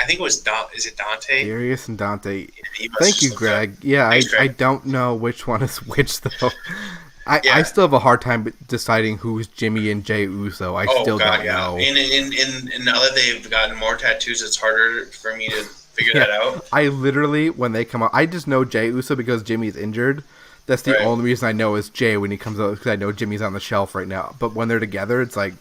think it was Don. Is it Dante? Darius and Dante. He Thank must you, have looked up. Greg. Yeah, I, Thanks, I Greg. don't know which one is which though. I Yeah. still have a hard time deciding who's Jimmy and Jay Uso. I Oh still God, don't yeah. know. And now that they've gotten more tattoos, it's harder for me to figure Yeah, that out. I literally when they come out, I just know Jay Uso because Jimmy's injured. That's the Right. only reason I know is Jay when he comes out because I know Jimmy's on the shelf right now. But when they're together, it's like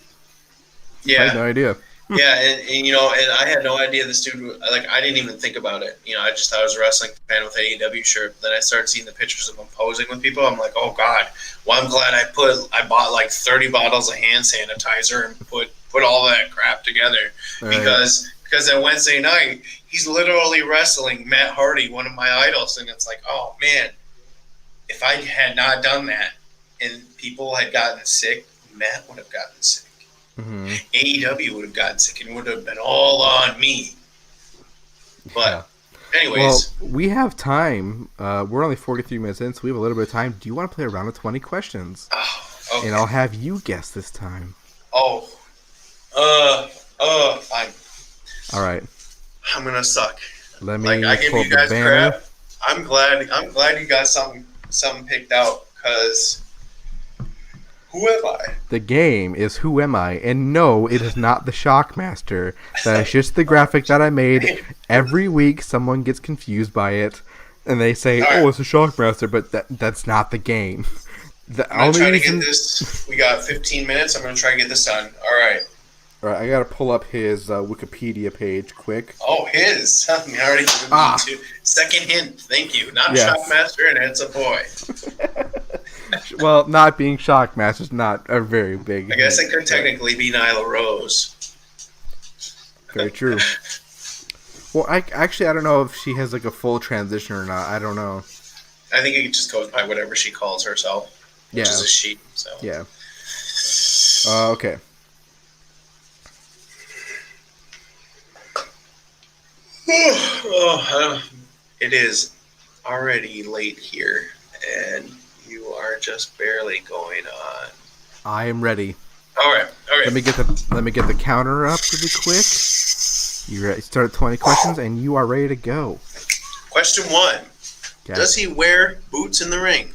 I had Yeah. no idea. Yeah, and I had no idea this dude. I didn't even think about it. I just thought I was a wrestling fan with an AEW shirt. Then I started seeing the pictures of him posing with people. I'm like, oh God. Well, I'm glad I bought 30 bottles of hand sanitizer and put all that crap together All right. because that Wednesday night he's literally wrestling Matt Hardy, one of my idols, and it's like, oh man, if I had not done that and people had gotten sick, Matt would have gotten sick. Mm-hmm. AEW would have gotten sick and would have been all on me. Yeah. But, Well, anyways, we have time. We're only 43 minutes in, so we have a little bit of time. Do you want to play a round of 20 questions? okay. And I'll have you guess this time. Oh, fine. All right. I'm gonna suck. Let me I give pull up you the guys banner. crap. I'm glad you got something picked out because who am I? The game is Who Am I? And no, it is not the Shockmaster. That is just the graphic that I made. Every week, someone gets confused by it, and they say, All "Oh, right. it's a Shockmaster," but that's not the game. The I'm gonna only try to reason. get this. We got 15 minutes. I'm gonna try to get this done. All right. All right, I gotta pull up his Wikipedia page quick. Oh, his. You already given me two. Second hint. Thank you. Not Yes. Shockmaster, and it's a boy. Well, not being Shockmaster is not a very big. I guess hint, it could but technically be Nyla Rose. very true. Well, I don't know if she has like a full transition or not. I don't know. I think it just goes by whatever she calls herself, which Yeah. is a she. So Yeah. Okay. it is already late here, and you are just barely going on. I am ready. All right, Okay. Let me get the counter up really quick. You ready? Start at 20 questions, and you are ready to go. Question 1. Okay. Does he wear boots in the ring?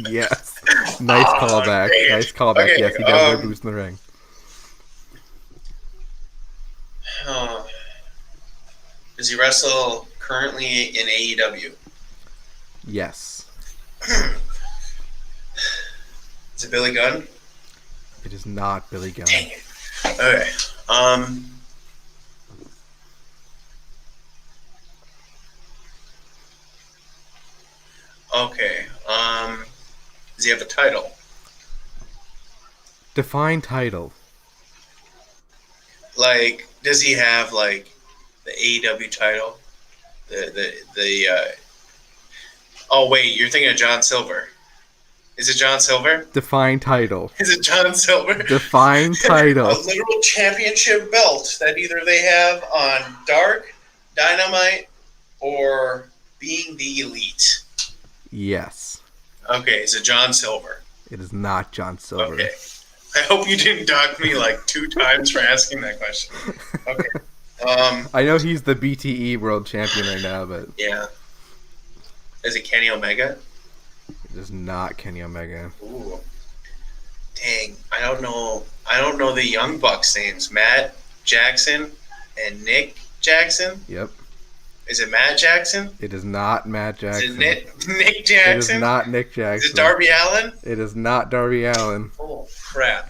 Yes. Nice callback. Nice callback. Okay, Yes, he does wear boots in the ring. Does he wrestle currently in AEW? Yes. Is it Billy Gunn? It is not Billy Gunn. Dang it. Okay. Okay. Does he have a title? Define title. Like, does he have like the AEW title? Oh wait, you're thinking of John Silver. Is it John Silver? Define title. Is it John Silver? Define title. A literal championship belt that either they have on Dark, Dynamite, or Being the Elite. Yes. Okay, is it John Silver? It is not John Silver. Okay. I hope you didn't dock me like 2 times for asking that question. Okay. I know he's the BTE world champion right now, but Yeah. Is it Kenny Omega? it is not Kenny Omega. Ooh. Dang, I don't know the Young Bucks names. Matt Jackson and Nick Jackson? Yep. Is it Matt Jackson? It is not Matt Jackson. Is it Nick It Jackson? is not Nick Jackson. Is it Darby Allin? It is not Darby Allin. Oh, crap.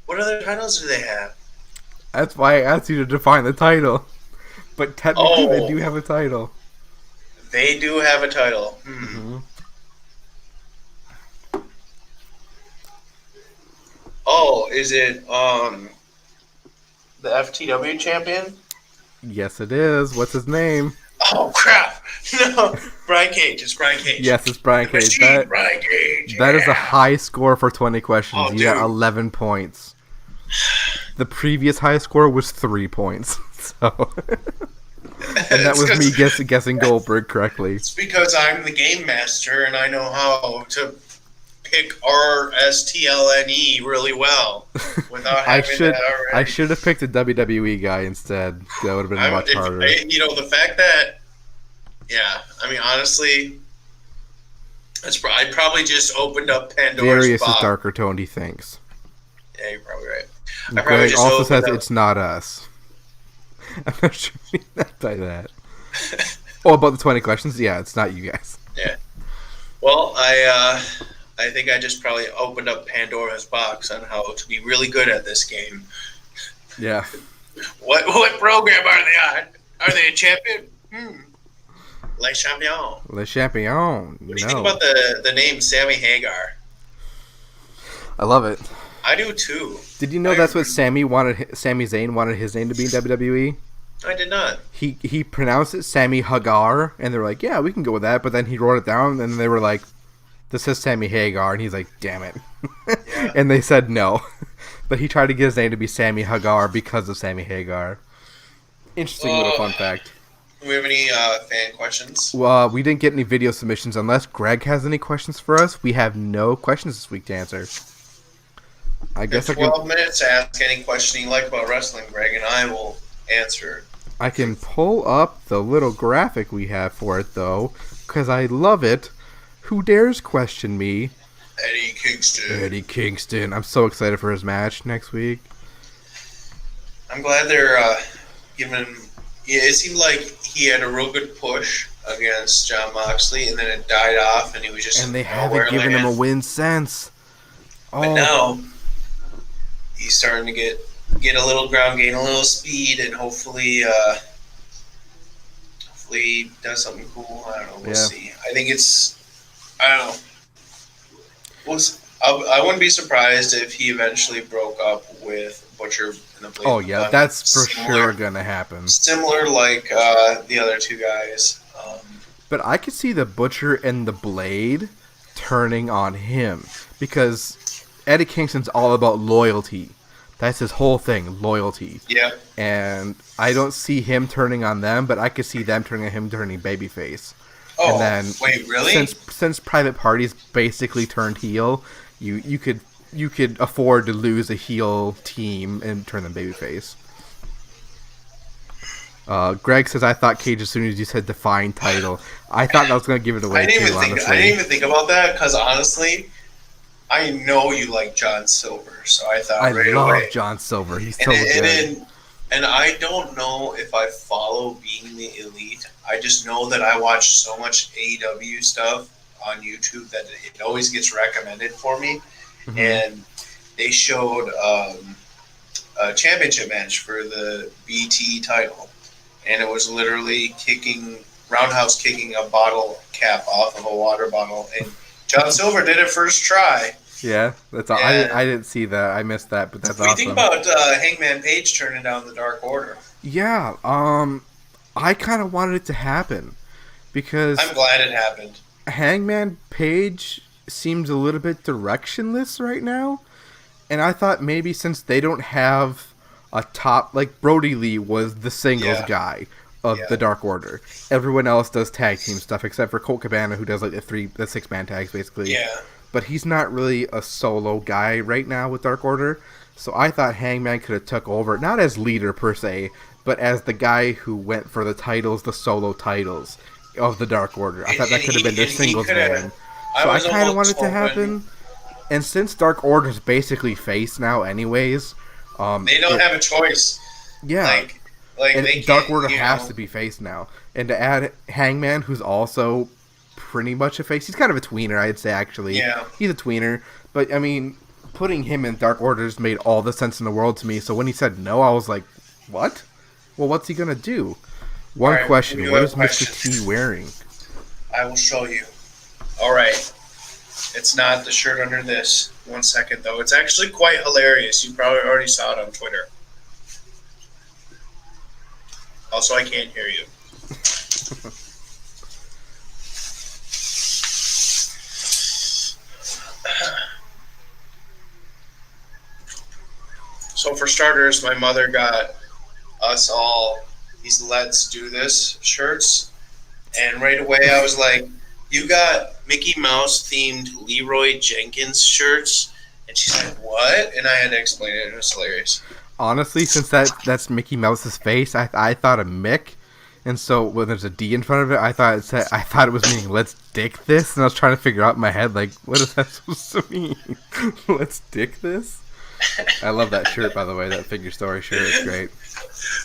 What other titles do they have? That's why I asked you to define the title. But technically, they do have a title. They do have a title. Mm-hmm. Oh, is it the FTW champion? Yes, it is. What's his name? Oh, crap. No, Brian Cage. It's Brian Cage. Yes, it's Brian Cage. Brian Cage. That is a high score for 20 questions. Oh, you got 11 points. The previous high score was 3 points. So, and that was me guessing Goldberg correctly. It's because I'm the game master and I know how to pick RSTLNE really well without having I should have picked a WWE guy instead. That would have been much harder. The fact that, yeah, I mean, honestly, I probably just opened up Pandora's Darius box. is darker toned, he thinks. Yeah, you're probably right. Greg also says it's not us. I'm not sure he meant by that. Oh, about the 20 questions? Yeah, it's not you guys. Yeah. Well, I think I just probably opened up Pandora's box on how to be really good at this game. Yeah. What program are they on? Are they a champion? Le Champion. Le Champion. What do you think about the name Sammy Hagar? I love it. I do too. Did you know that's what Sami Zayn wanted his name to be in WWE? I did not. He pronounced it Sammy Hagar, and they were like, yeah, we can go with that. But then he wrote it down, and they were like, this is Sammy Hagar, and he's like, damn it. Yeah. And they said no. But he tried to get his name to be Sammy Hagar because of Sammy Hagar. Interesting little fun fact. Do we have any fan questions? Well, we didn't get any video submissions. Unless Greg has any questions for us, we have no questions this week to answer. I guess 12 minutes to ask any question you like about wrestling, Greg, and I will answer. I can pull up the little graphic we have for it, though, because I love it. Who dares question me? Eddie Kingston. Eddie Kingston. I'm so excited for his match next week. I'm glad they're giving him... Yeah, it seemed like he had a real good push against Jon Moxley, and then it died off, and he was just... And they haven't given him a win since. But now... he's starting to get a little ground game, a little speed, and hopefully he does something cool. I don't know. We'll see. I think I don't know. I wouldn't be surprised if he eventually broke up with Butcher in the Blade. Oh, yeah. That's for sure going to happen. Similar like the other two guys. But I could see the Butcher and the Blade turning on him because Eddie Kingston's all about loyalty. That's his whole thing, loyalty. Yeah. And I don't see him turning on them, but I could see them turning on him turning babyface. Oh, and then, wait, really? Since Private Party's basically turned heel, you could afford to lose a heel team and turn them babyface. Greg says, I thought Cage as soon as you said define title. I thought that was going to give it away, I didn't honestly. even think about that, because honestly, I know you like John Silver, so I thought right love away. John Silver. He's so good. And I don't know if I follow Being the Elite. I just know that I watch so much AEW stuff on YouTube that it always gets recommended for me. Mm-hmm. And they showed a championship match for the BT title. And it was literally roundhouse kicking a bottle cap off of a water bottle. And John Silver did it first try. Yeah, that's all. I didn't see that. I missed that, but that's awesome. What do you think about Hangman Page turning down the Dark Order? Yeah, I kind of wanted it to happen because I'm glad it happened. Hangman Page seems a little bit directionless right now, and I thought maybe since they don't have a top, like Brody Lee was the singles guy of the Dark Order. Everyone else does tag team stuff except for Colt Cabana, who does like the 6-man tags basically. Yeah. But he's not really a solo guy right now with Dark Order. So I thought Hangman could have took over, not as leader per se, but as the guy who went for the titles, the solo titles of the Dark Order. I thought that could have been their singles man. So I kind of wanted it to happen. And since Dark Order's basically face now anyways... they don't have a choice. Yeah. And Dark Order has to be face now. And to add Hangman, who's also pretty much a face. He's kind of a tweener, I'd say, actually. Yeah. He's a tweener. But, I mean, putting him in Dark Order just made all the sense in the world to me. So when he said no, I was like, what? Well, what's he going to do? One question. What is Mr. T wearing? I will show you. All right. It's not the shirt under this. 1 second, though. It's actually quite hilarious. You probably already saw it on Twitter. Also, I can't hear you. So for starters, my mother got us all these Let's Do This shirts. And right away I was like, you got Mickey Mouse themed Leroy Jenkins shirts? And she's like, what? And I had to explain it, and it was hilarious. Honestly, since that's Mickey Mouse's face, I thought of Mick. And so when there's a D in front of it, I thought it was meaning let's dick this, and I was trying to figure out in my head like, what is that supposed to mean? Let's dick this? I love that shirt, by the way. That figure story shirt is great.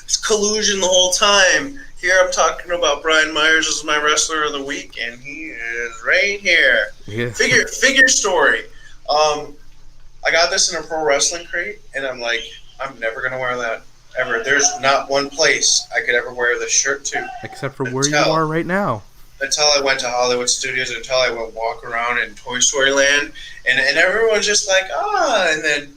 It's collusion the whole time. Here I'm talking about Brian Myers as my wrestler of the week, and he is right here. Yeah. Figure story. I got this in a pro wrestling crate, and I'm like, I'm never gonna wear that ever. There's not one place I could ever wear this shirt to, except for where you are right now. Until I went to Hollywood Studios, until I went walk around in Toy Story Land, and everyone's just like, and then.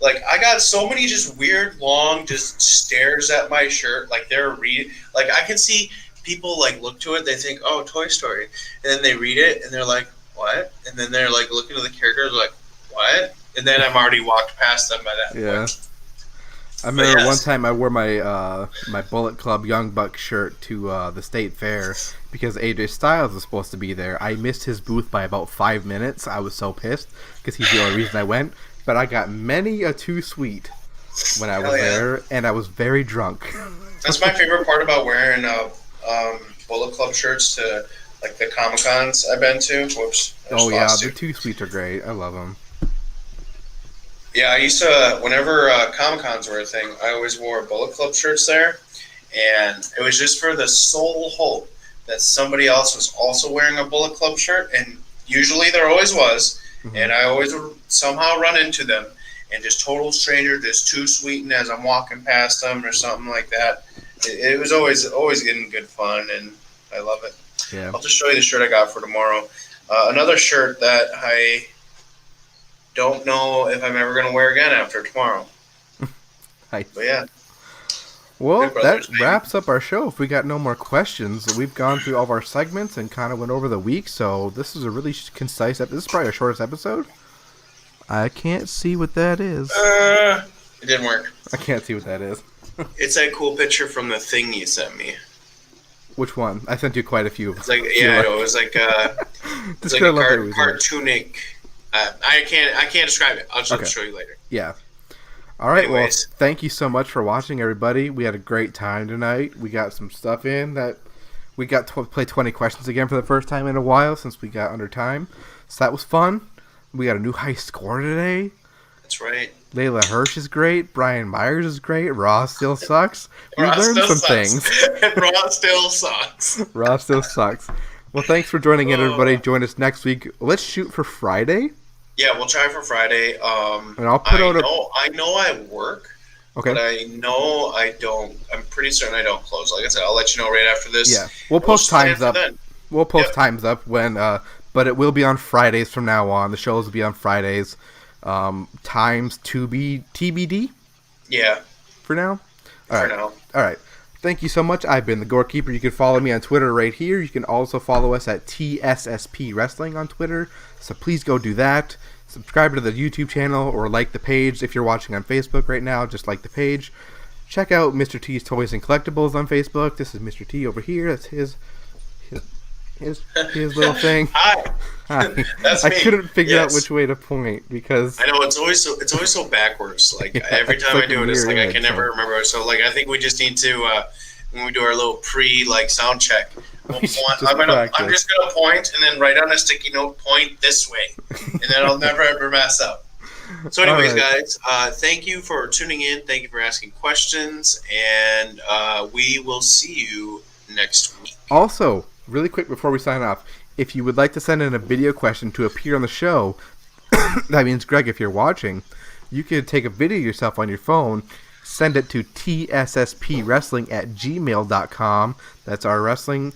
Like, I got so many just weird, long, just stares at my shirt. Like, they're reading. Like, I can see people, like, look to it. They think, oh, Toy Story. And then they read it, and they're like, what? And then they're, like, looking at the characters, like, what? And then I'm already walked past them by that point. I remember one time I wore my my Bullet Club Young Buck shirt to the State Fair because AJ Styles was supposed to be there. I missed his booth by about 5 minutes. I was so pissed because he's the only reason I went. But I got many a too sweet when I was there, and I was very drunk. That's my favorite part about wearing Bullet Club shirts to like the Comic-Cons I've been to. Whoops. Oh yeah, the too sweets are great. I love them. Yeah, I used to, whenever Comic-Cons were a thing, I always wore Bullet Club shirts there, and it was just for the sole hope that somebody else was also wearing a Bullet Club shirt, and usually there always was. Mm-hmm. And I always would somehow run into them, and just total stranger, just too sweet, as I'm walking past them or something like that. It was always getting good fun, and I love it. Yeah. I'll just show you the shirt I got for tomorrow. Another shirt that I don't know if I'm ever going to wear again after tomorrow. But yeah. Well, that wraps up our show. If we got no more questions, we've gone through all of our segments and kind of went over the week, so this is a really concise episode. This is probably our shortest episode. I can't see what that is. It didn't work. I can't see what that is. It's that cool picture from the thing you sent me. Which one? I sent you quite a few. It's like, it was like, it's like a cartoonic I can't describe it. I'll just show you later. Yeah. All right. Anyways. Well, thank you so much for watching, everybody. We had a great time tonight. We got some stuff in that we got to play 20 questions again for the first time in a while since we got under time. So that was fun. We got a new high score today. That's right. Layla Hirsch is great. Brian Myers is great. Raw still sucks. We learned some things. Raw still sucks. Raw still sucks. Well, thanks for joining in, everybody. Join us next week. Let's shoot for Friday. Yeah, we'll try for Friday. And I'll put out I know I work. Okay. But I know I don't. I'm pretty certain I don't close. Like I said, I'll let you know right after this. Yeah, we'll post times up. We'll post times up when. But it will be on Fridays from now on. The shows will be on Fridays. Times to be TBD. Yeah. For now. For now. All right. Thank you so much. I've been the Gorekeeper. You can follow me on Twitter right here. You can also follow us at TSSP Wrestling on Twitter. So please go do that. Subscribe to the YouTube channel or like the page. If you're watching on Facebook right now, just like the page. Check out Mr. T's Toys and Collectibles on Facebook. This is Mr. T over here. That's his little thing. Hi. That's I me. couldn't figure out which way to point because I know it's always so backwards. Like every time I do it, it's like I can never remember. So like I think we just need to when we do our little sound check. I'm just gonna point and then write on a sticky note, point this way, and then I'll never ever mess up. So anyways, guys, thank you for tuning in. Thank you for asking questions, and we will see you next week. Also, really quick before we sign off, if you would like to send in a video question to appear on the show, that means, Greg, if you're watching, you could take a video of yourself on your phone, send it to tsspwrestling@gmail.com. That's our wrestling.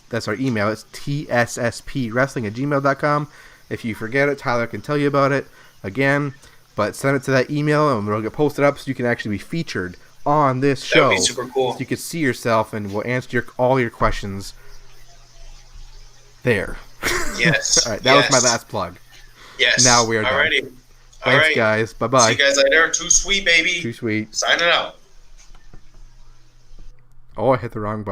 That's our email. It's tsspwrestling@gmail.com. If you forget it, Tyler can tell you about it again. But send it to that email, and it'll get posted up so you can actually be featured on this show. That would be super cool. So you can see yourself, and we'll answer all your questions there. Yes. All right, that was my last plug. Yes. Now we are done. Alrighty. Thanks, guys. Bye-bye. See you guys later. Too sweet, baby. Too sweet. Signing out. Oh, I hit the wrong button.